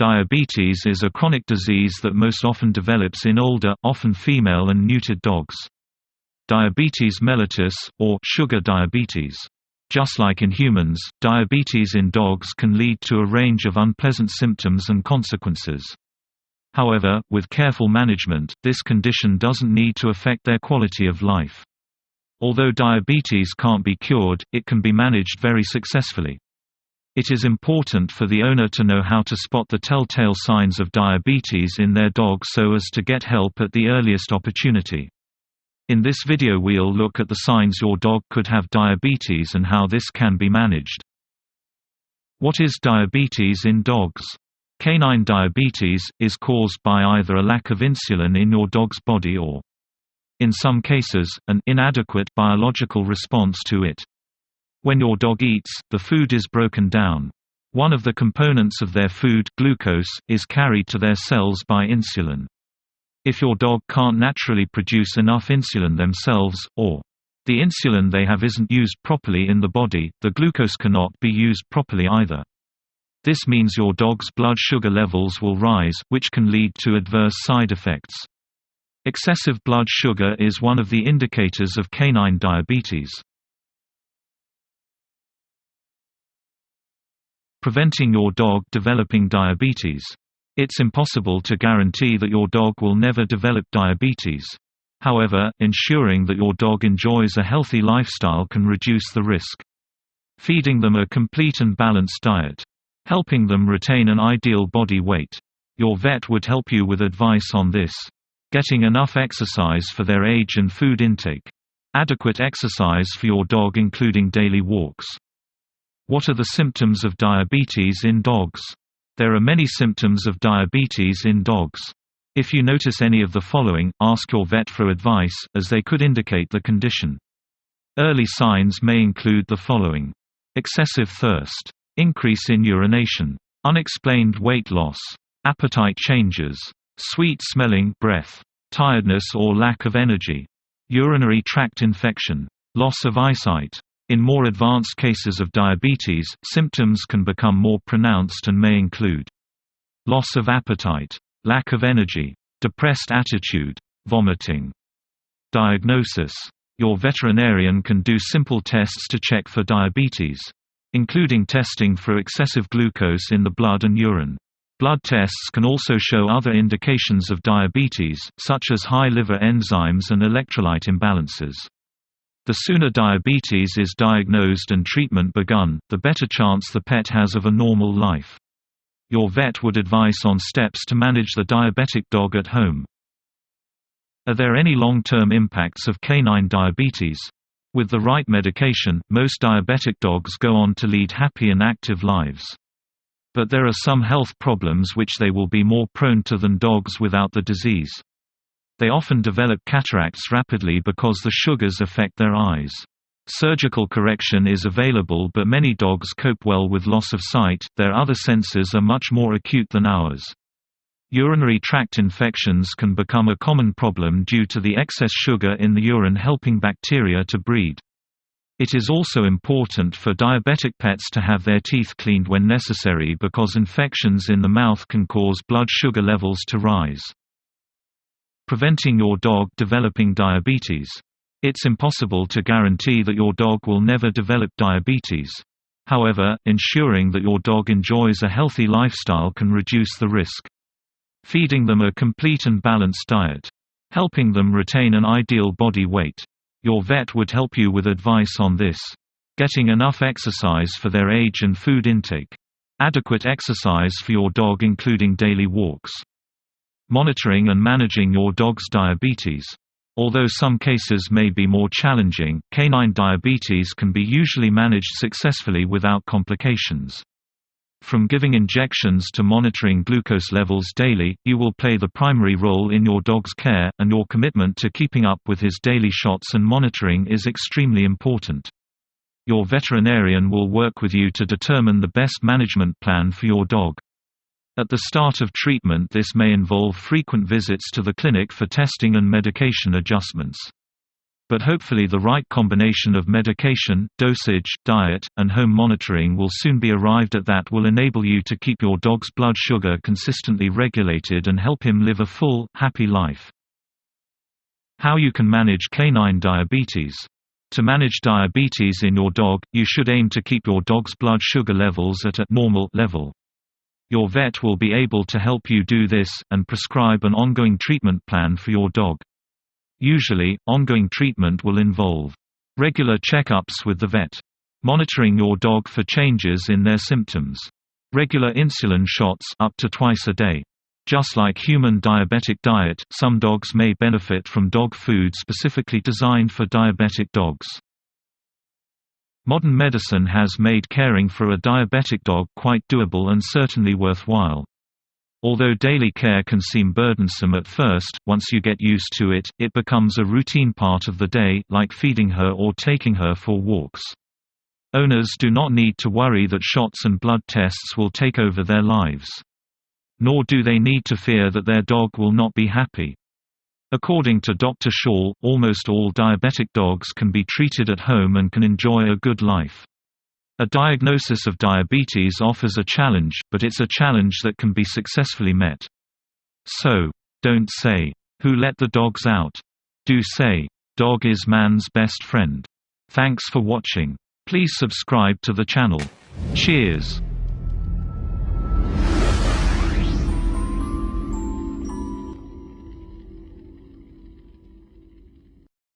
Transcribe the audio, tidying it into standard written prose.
Diabetes is a chronic disease that most often develops in older, often female and neutered dogs. Diabetes mellitus, or sugar diabetes. Just like in humans, diabetes in dogs can lead to a range of unpleasant symptoms and consequences. However, with careful management, this condition doesn't need to affect their quality of life. Although diabetes can't be cured, it can be managed very successfully. It is important for the owner to know how to spot the telltale signs of diabetes in their dog so as to get help at the earliest opportunity. In this video we'll look at the signs your dog could have diabetes and how this can be managed. What is diabetes in dogs? Canine diabetes is caused by either a lack of insulin in your dog's body or, in some cases, an inadequate biological response to it. When your dog eats, the food is broken down. One of the components of their food, glucose, is carried to their cells by insulin. If your dog can't naturally produce enough insulin themselves, or the insulin they have isn't used properly in the body, the glucose cannot be used properly either. This means your dog's blood sugar levels will rise, which can lead to adverse side effects. Excessive blood sugar is one of the indicators of canine diabetes. Preventing your dog developing diabetes. It's impossible to guarantee that your dog will never develop diabetes. However, ensuring that your dog enjoys a healthy lifestyle can reduce the risk. Feeding them a complete and balanced diet. Helping them retain an ideal body weight. Your vet would help you with advice on this. Getting enough exercise for their age and food intake. Adequate exercise for your dog including daily walks. What are the symptoms of diabetes in dogs? There are many symptoms of diabetes in dogs. If you notice any of the following, ask your vet for advice, as they could indicate the condition. Early signs may include the following: excessive thirst, increase in urination, unexplained weight loss, appetite changes, sweet-smelling breath, tiredness or lack of energy, urinary tract infection, loss of eyesight. In more advanced cases of diabetes, symptoms can become more pronounced and may include loss of appetite, lack of energy, depressed attitude, vomiting. Diagnosis. Your veterinarian can do simple tests to check for diabetes, including testing for excessive glucose in the blood and urine. Blood tests can also show other indications of diabetes, such as high liver enzymes and electrolyte imbalances. The sooner diabetes is diagnosed and treatment begun, the better chance the pet has of a normal life. Your vet would advise on steps to manage the diabetic dog at home. Are there any long-term impacts of canine diabetes? With the right medication, most diabetic dogs go on to lead happy and active lives. But there are some health problems which they will be more prone to than dogs without the disease. They often develop cataracts rapidly because the sugars affect their eyes. Surgical correction is available, but many dogs cope well with loss of sight. Their other senses are much more acute than ours. Urinary tract infections can become a common problem due to the excess sugar in the urine helping bacteria to breed. It is also important for diabetic pets to have their teeth cleaned when necessary because infections in the mouth can cause blood sugar levels to rise. Preventing your dog developing diabetes. It's impossible to guarantee that your dog will never develop diabetes. However, ensuring that your dog enjoys a healthy lifestyle can reduce the risk. Feeding them a complete and balanced diet. Helping them retain an ideal body weight. Your vet would help you with advice on this. Getting enough exercise for their age and food intake. Adequate exercise for your dog including daily walks. Monitoring and managing your dog's diabetes. Although some cases may be more challenging, canine diabetes can be usually managed successfully without complications. From giving injections to monitoring glucose levels daily, you will play the primary role in your dog's care, and your commitment to keeping up with his daily shots and monitoring is extremely important. Your veterinarian will work with you to determine the best management plan for your dog. At the start of treatment, this may involve frequent visits to the clinic for testing and medication adjustments. but hopefully the right combination of medication, dosage, diet, and home monitoring will soon be arrived at that will enable you to keep your dog's blood sugar consistently regulated and help him live a full, happy life. How you can manage canine diabetes. To manage diabetes in your dog, you should aim to keep your dog's blood sugar levels at a normal level. Your vet will be able to help you do this, and prescribe an ongoing treatment plan for your dog. Usually, ongoing treatment will involve regular checkups with the vet, monitoring your dog for changes in their symptoms, regular insulin shots up to twice a day. Just like human diabetic diet, some dogs may benefit from dog food specifically designed for diabetic dogs. Modern medicine has made caring for a diabetic dog quite doable and certainly worthwhile. Although daily care can seem burdensome at first, once you get used to it, it becomes a routine part of the day, like feeding her or taking her for walks. Owners do not need to worry that shots and blood tests will take over their lives. Nor do they need to fear that their dog will not be happy. According to Dr. Shaw, almost all diabetic dogs can be treated at home and can enjoy a good life. A diagnosis of diabetes offers a challenge, but it's a challenge that can be successfully met. So, don't say, "Who let the dogs out?" Do say, "Dog is man's best friend." Thanks for watching. Please subscribe to the channel. Cheers.